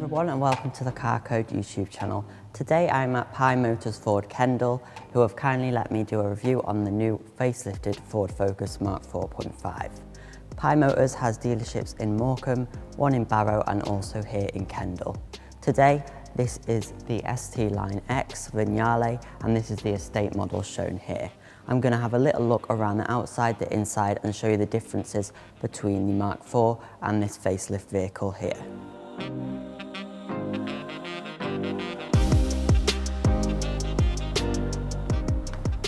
everyone and welcome to the Carcode YouTube channel. Today I'm at Pye Motors Ford Kendal, who have kindly let me do a review on the new facelifted Ford Focus Mark 4.5. Pye Motors has dealerships in Morecambe, one in Barrow and also here in Kendal. Today this is the ST Line X Vignale and this is the estate model shown here. I'm going to have a little look around the outside, the inside and show you the differences between the Mark IV and this facelift vehicle here.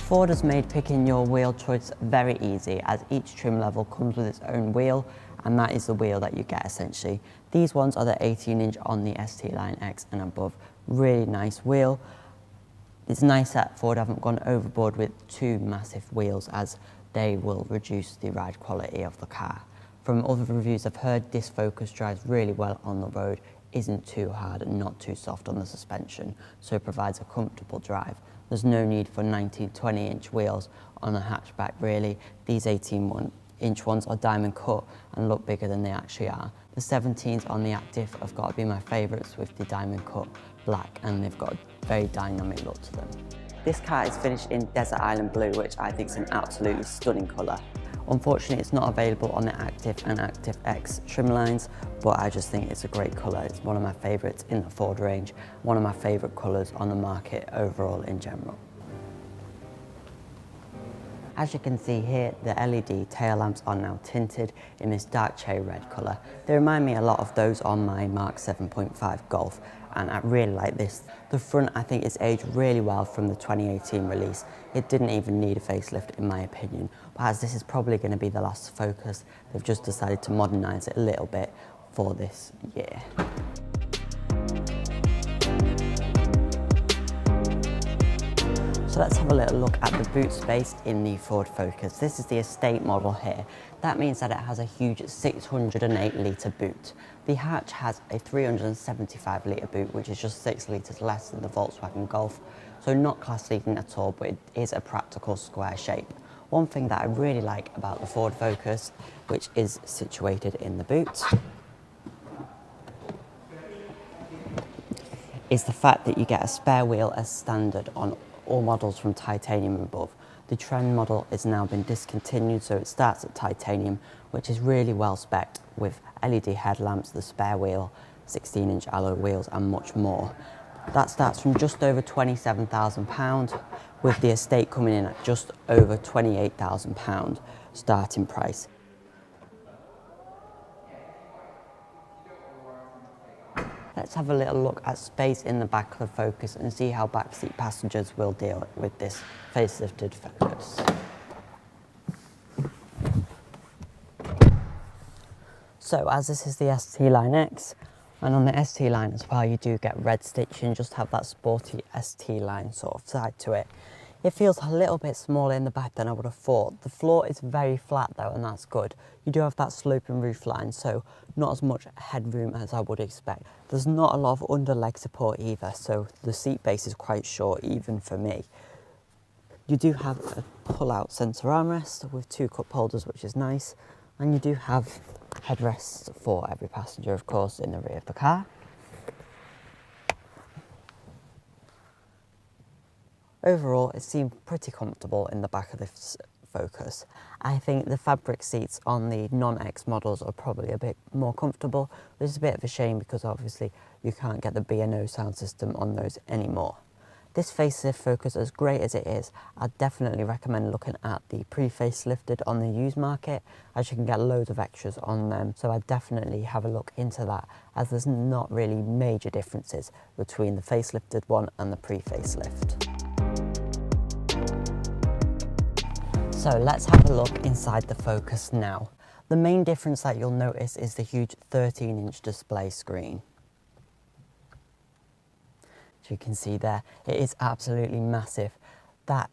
Ford has made picking your wheel choice very easy, as each trim level comes with its own wheel, and that is the wheel that you get essentially. These ones are the 18-inch on the ST Line X and above. Really nice wheel. It's nice that Ford haven't gone overboard with two massive wheels, as they will reduce the ride quality of the car. From other reviews I've heard, this Focus drives really well on the road, isn't too hard and not too soft on the suspension, so it provides a comfortable drive. There's no need for 19, 20-inch wheels on a hatchback really. These 18-inch ones are diamond cut and look bigger than they actually are. The 17s on the Active have got to be my favourites with the diamond cut black, and they've got a very dynamic look to them. This car is finished in Desert Island Blue, which I think is an absolutely stunning colour. Unfortunately, it's not available on the Active and Active X trim lines, but I just think it's a great colour. It's one of my favourites in the Ford range, one of my favourite colours on the market overall in general. As you can see here, the LED tail lamps are now tinted in this dark cherry red colour. They remind me a lot of those on my Mark 7.5 Golf, and I really like this. The front, I think, is aged really well from the 2018 release. It didn't even need a facelift in my opinion, but as this is probably going to be the last Focus, they've just decided to modernise it a little bit for this year. So let's have a little look at the boot space in the Ford Focus. This is the estate model here. That means that it has a huge 608 litre boot. The hatch has a 375 litre boot, which is just 6 litres less than the Volkswagen Golf. So not class leading at all, but it is a practical square shape. One thing that I really like about the Ford Focus, which is situated in the boot, is the fact that you get a spare wheel as standard on all models from titanium and above. The trend model has now been discontinued, so it starts at titanium, which is really well spec'd with LED headlamps, the spare wheel, 16-inch alloy wheels and much more. That starts from just over £27,000, with the estate coming in at just over £28,000 starting price. Let's have a little look at space in the back of the Focus and see how backseat passengers will deal with this facelifted Focus. So as this is the ST Line X, and on the ST Line as well, you do get red stitching, just have that sporty ST Line sort of side to it. It feels a little bit smaller in the back than I would have thought. The floor is very flat though, and that's good. You do have that sloping roof line, so not as much headroom as I would expect. There's not a lot of under leg support either, so the seat base is quite short even for me. You do have a pull-out centre armrest with two cup holders, which is nice, and you do have headrests for every passenger, of course, in the rear of the car. Overall, it seemed pretty comfortable in the back of this Focus. I think the fabric seats on the non-X models are probably a bit more comfortable, which is a bit of a shame because obviously you can't get the B&O sound system on those anymore. This facelift Focus, as great as it is, I'd definitely recommend looking at the pre-facelifted on the used market, as you can get loads of extras on them, so I'd definitely have a look into that, as there's not really major differences between the facelifted one and the pre-facelift. So let's have a look inside the Focus now. The main difference that you'll notice is the huge 13-inch display screen. As you can see there, it is absolutely massive. That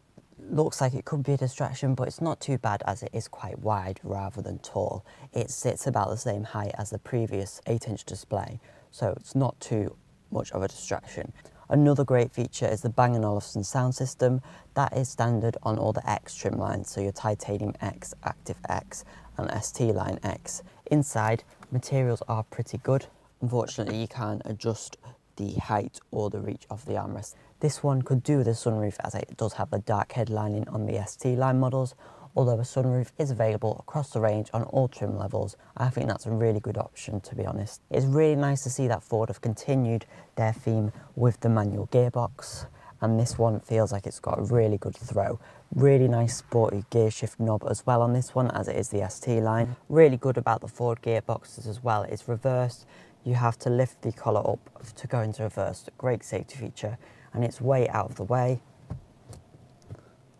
looks like it could be a distraction, but it's not too bad as it is quite wide rather than tall. It sits about the same height as the previous 8-inch display, so it's not too much of a distraction. Another great feature is the Bang & Olufsen sound system. That is standard on all the X trim lines, so your Titanium X, Active X and ST Line X. Inside, materials are pretty good. Unfortunately, you can't adjust the height or the reach of the armrest. This one could do with a sunroof as it does have a dark headlining on the ST line models, although a sunroof is available across the range on all trim levels. I think that's a really good option, to be honest. It's really nice to see that Ford have continued their theme with the manual gearbox, and this one feels like it's got a really good throw. Really nice sporty gear shift knob as well on this one, as it is the ST line. Really good about the Ford gearboxes as well, it's reversed. You have to lift the collar up to go into reverse. Great safety feature, and it's way out of the way,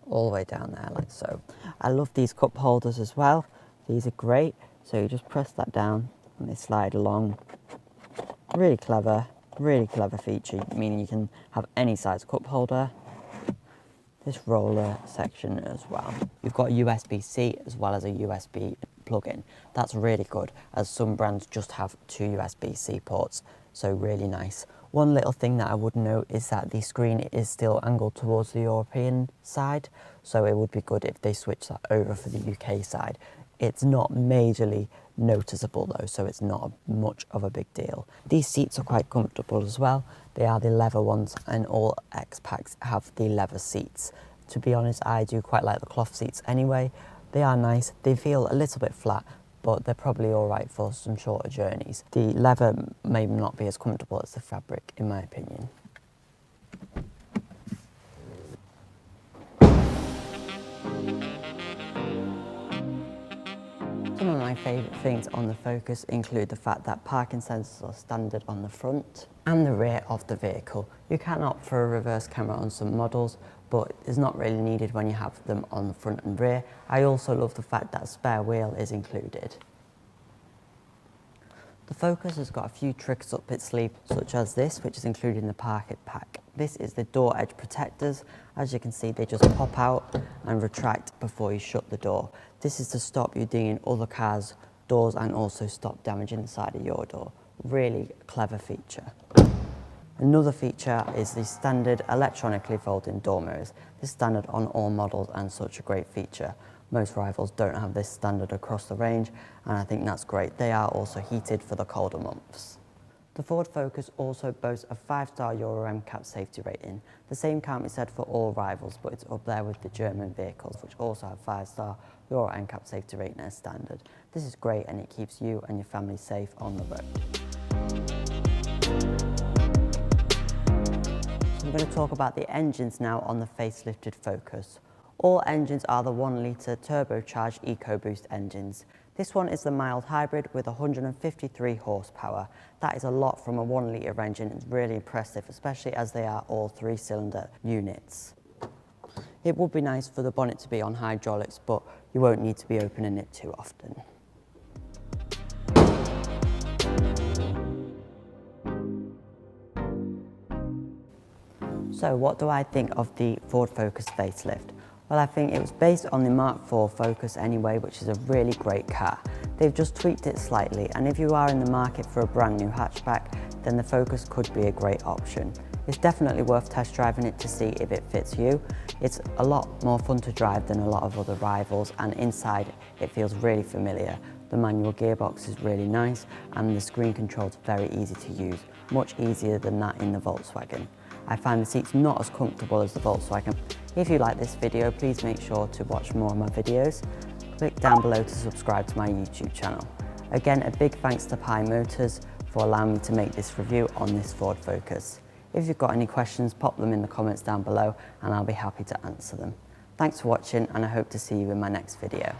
all the way down there like so. I love these cup holders as well. These are great. So you just press that down and they slide along. Really clever feature, meaning you can have any size cup holder. This roller section as well. You've got a USB-C as well as a USB plug-in. That's really good, as some brands just have 2 USB-C ports, so really nice. One little thing that I would note is that the screen is still angled towards the European side, so it would be good if they switch that over for the UK side. It's not majorly noticeable though, so it's not much of a big deal. These seats are quite comfortable as well. They are the leather ones, and all X-Packs have the leather seats. To be honest, I do quite like the cloth seats anyway. They are nice. They feel a little bit flat, but they're probably all right for some shorter journeys. The leather may not be as comfortable as the fabric, in my opinion. Some of my favourite things on the Focus include the fact that parking sensors are standard on the front and the rear of the vehicle. You can opt for a reverse camera on some models, but it's not really needed when you have them on the front and rear. I also love the fact that a spare wheel is included. The Focus has got a few tricks up its sleeve, such as this, which is included in the Carcode pack. This is the door edge protectors. As you can see, they just pop out and retract before you shut the door. This is to stop you dinging other cars' doors and also stop damaging the side of your door. Really clever feature. Another feature is the standard electronically folding door mirrors. This is standard on all models and such a great feature. Most rivals don't have this standard across the range, and I think that's great. They are also heated for the colder months. The Ford Focus also boasts a 5-star Euro NCAP safety rating. The same can't be said for all rivals, but it's up there with the German vehicles, which also have 5-star Euro NCAP safety rating as standard. This is great, and it keeps you and your family safe on the road. So I'm going to talk about the engines now on the facelifted Focus. All engines are the 1-litre turbocharged EcoBoost engines. This one is the mild hybrid with 153 horsepower. That is a lot from a 1-litre engine. It's really impressive, especially as they are all 3-cylinder units. It would be nice for the bonnet to be on hydraulics, but you won't need to be opening it too often. So what do I think of the Ford Focus facelift? Well, I think it was based on the Mark IV Focus anyway, which is a really great car. They've just tweaked it slightly, and if you are in the market for a brand new hatchback, then the Focus could be a great option. It's definitely worth test driving it to see if it fits you. It's a lot more fun to drive than a lot of other rivals, and inside it feels really familiar. The manual gearbox is really nice, and the screen control's very easy to use, much easier than that in the Volkswagen. I find the seats not as comfortable as the Volkswagen. If you like this video, please make sure to watch more of my videos. Click down below to subscribe to my YouTube channel. Again, a big thanks to Pye Motors for allowing me to make this review on this Ford Focus. If you've got any questions, pop them in the comments down below and I'll be happy to answer them. Thanks for watching, and I hope to see you in my next video.